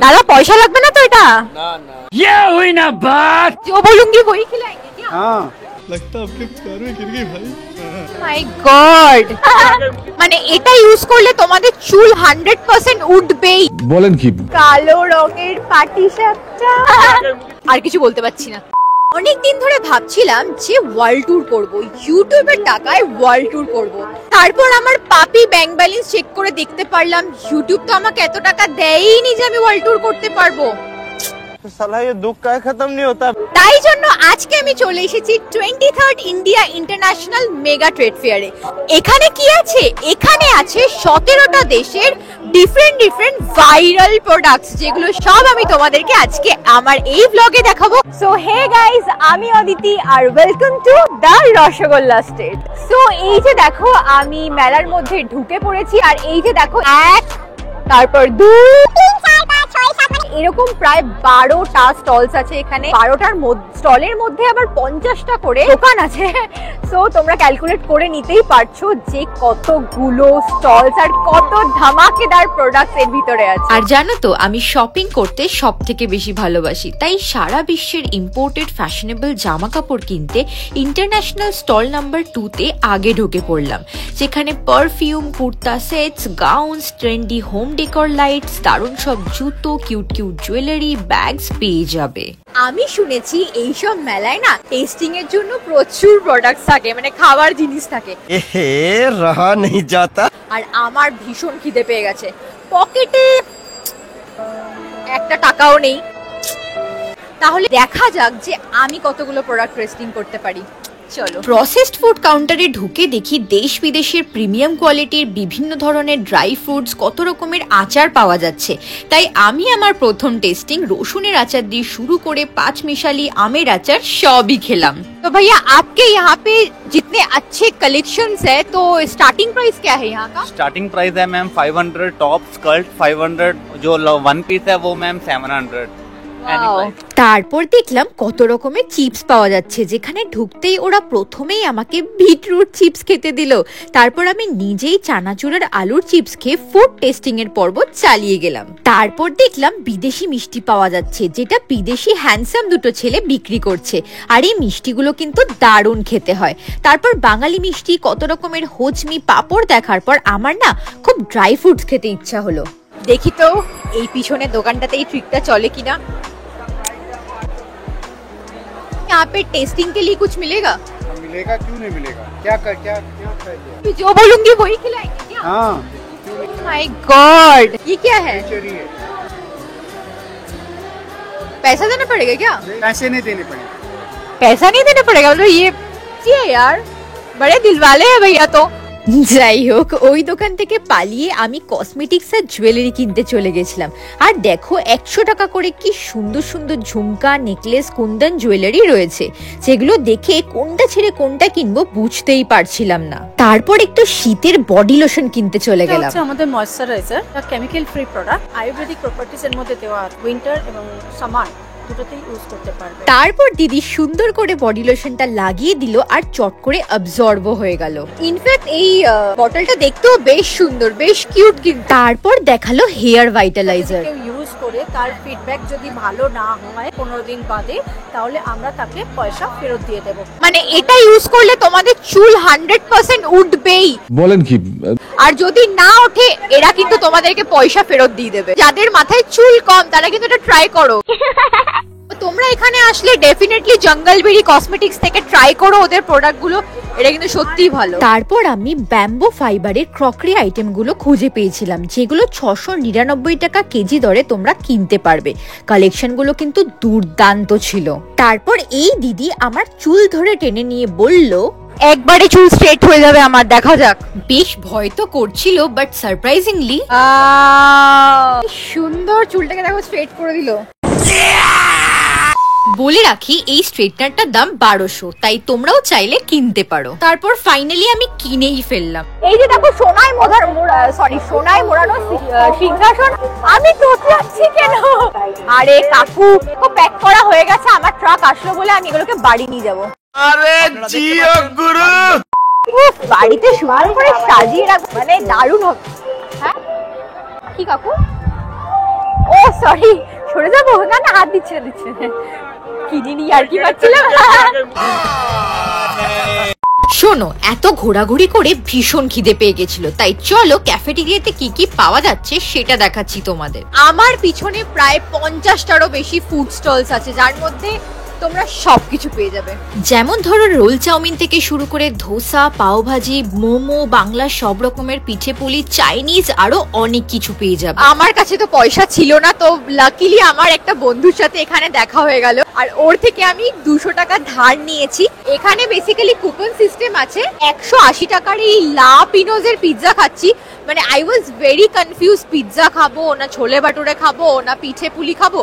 दादा पैसा लगবে না তো এটা? ना ना ये हुई ना बात। जो बोलूंगी वही खिलाएंगे क्या? हाँ लगता आपके पैर में गिर गई भाई। মাই গড, মানে এটা ইউজ করলে তোমাদের চুল 100% উঠবেই। বলেন কি? কালো রঙের পাটিসাপটা, আর কিছু বলতে পারছি না। অনেকদিন ধরে ভাবছিলাম যে ওয়ার্ল্ড ট্যুর করব, ইউটিউবের টাকায় ওয়ার্ল্ড ট্যুর করব। তারপর আমার পাপি ব্যাংক ব্যালেন্স চেক করে দেখতে পারলাম ইউটিউব তো আমাকে এত টাকা দেয়ইনি যে আমি ওয়ার্ল্ড ট্যুর করতে পারবো। साला ये दुख का खत्म नहीं होता। তাই জন্য আজকে আমি চলে এসেছি 23rd India international mega trade ফেয়ারে। এখানে কি আছে? এখানে আছে 17টা দেশের ডিফারেন্ট ভাইরাল প্রোডাক্টস, যেগুলো সব আমি তোমাদেরকে আজকে আমার এই ব্লগে দেখাবো। সো হে গাইস, আমি অদিতি আর welcome to the rasgulla state. So এই যে দেখো আমি মেলার মধ্যে ঢুকে পড়েছি, আর এই যে দেখো এক, তারপর দুই, এরকম প্রায় 12টা স্টলস আছে এখানে। 12টার স্টলের মধ্যে আবার 50টা করে দোকান আছে। সো তোমরা ক্যালকুলেট করে নিতেই পারছো যে কতগুলো স্টলস আর কত ধামাকেদার প্রোডাক্টস এর ভিতরে আছে। আর জানো তো, আমি শপিং করতে সব থেকে বেশি ভালোবাসি, তাই সারা বিশ্বের ইম্পোর্টেড ফ্যাশনেবল জামা কাপড় কিনতে ইন্টারন্যাশনাল স্টল নাম্বার 2 তে আগে ঢুকে পড়লাম, যেখানে perfume, kurta sets, gowns, trendy home decor lights, দারুণ সব জুতো, কিউট জুয়েলারি, ব্যাগস পেয়ে যাবে। আমি শুনেছি এইসব মেলায় না টেস্টিং এর জন্য প্রচুর প্রোডাক্টস থাকে, মানে খাবার জিনিস থাকে। रहा नहीं जाता। আর আমার ভীষণ খিদে পেয়ে গেছে, পকেটে একটা টাকাও নেই। তাহলে দেখা যাক যে আমি কতগুলো প্রোডাক্ট টেস্টিং করতে পারি। চলো। প্রসেসড ফুড কাউন্টারে ঢুকে দেখি দেশ বিদেশের প্রিমিয়াম কোয়ালিটির বিভিন্ন ধরনের ড্রাই ফ্রুটস, কত রকমের আচার পাওয়া যাচ্ছে। তাই আমি আমার প্রথম টেস্টিং রসুনের আচার দিয়ে শুরু করে 5 মিশালি আমের আচার সবই খেলাম। तो भैया आपके यहाँ पे जितने अच्छे कलेक्शंस है, तो स्टार्टिंग प्राइस क्या है यहाँ का? स्टार्टिंग प्राइस है मैम 500, टॉप स्कर्ट 500, जो वन पीस है वो मैम 700। তারপর দেখলাম কত রকমের চিপস পাওয়া যাচ্ছে, যেখানে ঢুকতেই ওরা প্রথমেই আমাকে বিটরুট চিপস খেতে দিল। তারপর আমি নিজেই চানাচুর আর আলুর চিপস খেয়ে ফুড টেস্টিং এর পর্ব চালিয়ে গেলাম। তারপর দেখলাম বিদেশি মিষ্টি পাওয়া যাচ্ছে, যেটা বিদেশি হ্যান্ডসাম দুটো ছেলে বিক্রি করছে, আর এই মিষ্টিগুলো কিন্তু দারুণ খেতে হয়। তারপর বাঙালি মিষ্টি, কত রকমের হোচমি, পাপড় দেখার পর আমার না খুব ড্রাই ফ্রুটস খেতে ইচ্ছা হলো। দেখি তো এই পিছনে দোকানটাতে এই ট্রিকটা চলে কিনা। यहाँ पे टेस्टिंग के लिए कुछ मिलेगा? मिलेगा, क्यों नहीं मिलेगा? क्या जो बोलूंगी वही खिलाएंगे क्या? हाँ माय गॉड, ये क्या है? पैसा देना पड़ेगा क्या? पैसे नहीं देने पड़ेंगे। पैसा नहीं देना पड़ेगा? मतलब ये यार बड़े दिल वाले हैं भैया। तो যাই হোক, ওই দোকান থেকে পালিয়ে আমি কসমেটিক্স আর জুয়েলারি কিনতে চলে গেছিলাম। আর দেখো 100 টাকা করে কি সুন্দর সুন্দর ঝুমকা, নেকলেস, কুন্দন জুয়েলারি রয়েছে, যেগুলো দেখে কোনটা ছেড়ে কোনটা কিনবো বুঝতেই পারছিলাম না। তারপর একটু শীতের বডি লোশন কিনতে চলে গেলাম। আমাদের moisturiser chemical free product, Ayurvedic properties এর মধ্যে দেওয়া, উইন্টার এবং সামার দুটোতেই ইউজ করতে পারবে। তারপর দিদি সুন্দর করে বডি লোশনটা লাগিয়ে দিল, আর চট করে অ্যাবজর্ব হয়ে গেল। ইনফ্যাক্ট এই বটলটা দেখতেও বেশ সুন্দর, বেশ কিউট। কিন্তু তারপর দেখালো হেয়ার ভাইটালাইজার। কেউ ইউজ করে তার ফিডব্যাক যদি ভালো না হয় 15 দিন বাদে, তাহলে আমরা তাকে পয়সা ফেরত দিয়ে দেব। মানে এটা ইউজ করলে তোমাদের চুল 100% উঠবেই। বলেন কি? আর যদি না ওঠে এরা কিন্তু তোমাদেরকে পয়সা ফেরত দিয়ে দেবে। যাদের মাথায় চুল কম তারা কিন্তু এটা ট্রাই করো। তোমরা এখানে আসলে ডেফিনেটলি জঙ্গলবেরি কসমেটিক্স থেকে ট্রাই করো ওদের প্রোডাক্টগুলো, এটা কিন্তু সত্যিই ভালো। তারপর আমি ব্যাম্বো ফাইবারের ক্রকারি আইটেমগুলো খুঁজে পেয়েছিলাম, যেগুলো 699 টাকা কেজি দরে তোমরা কিনতে পারবে। কালেকশনগুলো কিন্তু দুর্দান্ত ছিল। তারপর এই দিদি আমার চুল ধরে টেনে নিয়ে বলল, একবারে চুল স্ট্রেট হয়ে যাবে আমার, দেখা যাক। বেশ ভয় তো করছিল, বাট সারপ্রাইজিংলি সুন্দর চুলটাকে দেখো স্ট্রেট করে দিল। বলে রাখি এই স্ট্রেটনারটার দাম 1200, তাই তোমরাও চাইলে কিনতে পারো। তারপর ফাইনালি আমি কিনেই ফেললাম। এই যে দেখো সোনায় মোড়ানো সিংহাসন। আমি তো যাচ্ছি কেন? আরে কাকু, প্যাক করা হয়ে গেছে, আমার ট্রাক আসলো বলে আমি এগুলোকে বাড়ি নিয়ে যাবো। अरे जियो गुरु। বাড়িতে সুন্দর করে সাজিয়ে রাখবো, মানে দারুণ হবে। হ্যাঁ কি কাকু? ও সরি, সরে যাবো? না না, হাত দিচ্ছে না, দিচ্ছে না। কি জিনি আর কি পাচ্ছিলাম। শোনো, এত ঘোরাঘুরি করে ভীষণ খিদে পেয়ে গেছিল, তাই চলো ক্যাফেটেরিয়াতে কি কি পাওয়া যাচ্ছে সেটা দেখাচ্ছি তোমাদের। আমার পিছনে প্রায় 50টারও বেশি ফুড স্টলস আছে, যার মধ্যে তোমরা সবকিছু পেয়ে যাবে। যেমন ধরো রোল চাউমিন থেকে শুরু করে ধোসা, পাওভাজি, মোমো, বাংলা সব রকমের পিঠে পুলি, চাইনিজ, আরো অনেক কিছু পেয়ে যাবে। আমার কাছে তো পয়সা ছিল না, তো লাকিলি আমার একটা বন্ধুর সাথে এখানে দেখা হয়ে গেল, আর ওর থেকে আমি 200 টাকা ধার নিয়েছি। এখানে বেসিক্যালি কুপন সিস্টেম আছে। 180 টাকার এই লা পিনোজের পিৎজা খাচ্ছি। মানে I was very confuse, pizza খাবো না ছোলে ভাটুরে খাবো না পিঠে পুলি খাবো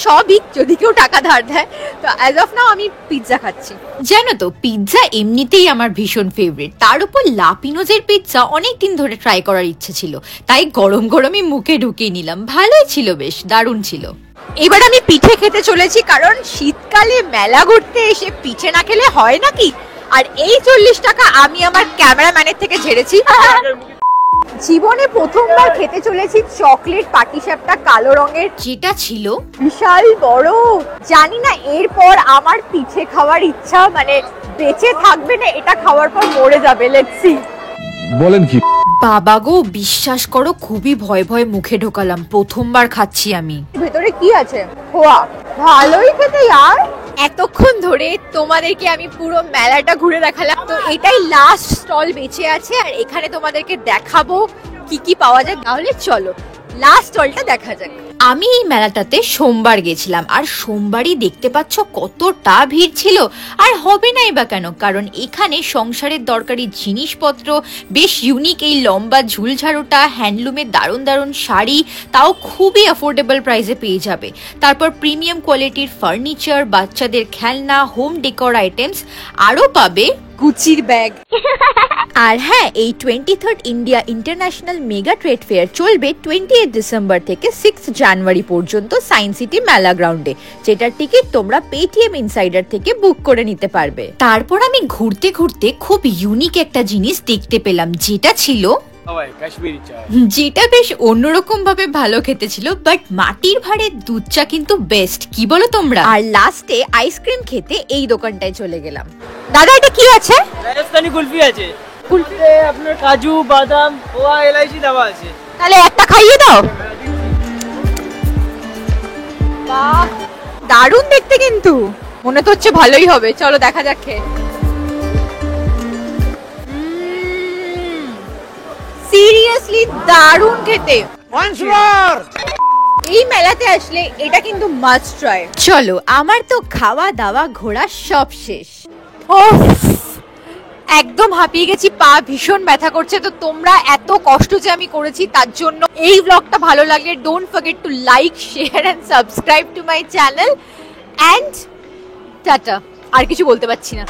সবই, যদি কেউ টাকা ধার দেয়। তো অ্যাজ অফ নাও আমি পিৎজা খাচ্ছি। জানো তো, পিৎজা এমনিতেই আমার ভীষণ ফেভারিট, তার উপর লাপিনোজের পিৎজা অনেকদিন ধরে ট্রাই করার ইচ্ছে ছিল, তাই গরম গরমই মুখে ঢুকিয়ে নিলাম। ভালোই ছিল, বেশ দারুণ ছিল। এবার আমি পিঠে খেতে চলেছি, কারণ শীতকালে মেলা ঘুরতে এসে পিঠে না খেলে হয় নাকি। আর এই 40 টাকা আমি আমার ক্যামেরাম্যানের থেকে ঝেড়েছি। জীবনে প্রথমবার খেতে চলেছি চকলেট পাটিসাপটা কালো রঙের, যেটা ছিল বিশাল বড়। জানি না এরপর আমার পিঠে খাওয়ার ইচ্ছা মানে বেঁচে থাকবে না, এটা খাওয়ার পর মরে যাবে। Let's see. বলেন কি? বাবা গো, বিশ্বাস করো খুবই ভয় ভয় মুখে ঢোকালাম, প্রথমবার খাচ্ছি আমি। ভেতরে কি আছে? খোয়া। ভালোই খেতে আর। এতক্ষণ ধরে তোমাদেরকে আমি পুরো মেলাটা ঘুরে দেখালাম, তো এটাই লাস্ট স্টল বেঁচে আছে, আর এখানে তোমাদেরকে দেখাবো কি কি পাওয়া যায়। তাহলে চলো লাস্ট স্টলটা দেখা যাক। আমি এই মেলাটাতে সোমবার গেছিলাম, আর সোমবারই দেখতে পাচ্ছ কতটা ভিড় ছিল। আর হবে নাই বা কেন, কারণ এখানে সংসারের দরকারি জিনিসপত্র, বেশ ইউনিক এই লম্বা ঝুলঝাড়ুটা, হ্যান্ডলুমের দারুণ দারুণ শাড়ি, তাও খুবই অ্যাফোর্ডেবল প্রাইসে পেয়ে যাবে। তারপর প্রিমিয়াম কোয়ালিটির ফার্নিচার, বাচ্চাদের খেলনা, হোম ডেকোর আইটেমস, আরও পাবে গুচির ব্যাগ। আর হ্যাঁ, এই 23rd India international mega trade fair চলবে 28 ডিসেম্বর থেকে 6 জানুয়ারি পর্যন্ত সায়েন্স সিটি মেলা গ্রাউন্ডে, যেটার টিকিট তোমরা পেটিএম ইনসাইডার থেকে বুক করে নিতে পারবে। তারপর আমি ঘুরতে ঘুরতে খুব ইউনিক একটা জিনিস দেখতে পেলাম, যেটা ছিল যেটা বেশ অন্যরকম ভাবে ভালো খেতে ছিল, বাট মাটির ভাঁড়ের দুধ চা কিন্তু বেস্ট, কি বলো তোমরা? আর লাস্টে আইসক্রিম খেতে এই দোকানটায় চলে গেলাম। দাদা এটা কি আছে? রাজস্থানি কুলফি আছে, কুলফিতে আপনার কাজু বাদাম খোয়া এলাইচি দেওয়া আছে। তাহলে একটা খাইয়ে দাও। বাহ, দারুণ দেখতে, কিন্তু মনে তো হচ্ছে ভালোই হবে। চলো দেখা যাক খেয়ে। সিরিয়াসলি দারুণ খেতে। এই মেলাতে আসলে এটা কিন্তু মাস্ট ট্রাই। চলো, আমার তো খাওয়া দাওয়া ঘোরা সব শেষ। একদম হাঁপিয়ে গেছি, পা ভীষণ ব্যথা করছে। তো তোমরা এত কষ্ট যে আমি করেছি তার জন্য এই ব্লগটা ভালো লাগলে don't forget to like, share and subscribe to my channel. And tata. আর কিছু বলতে পারছি না।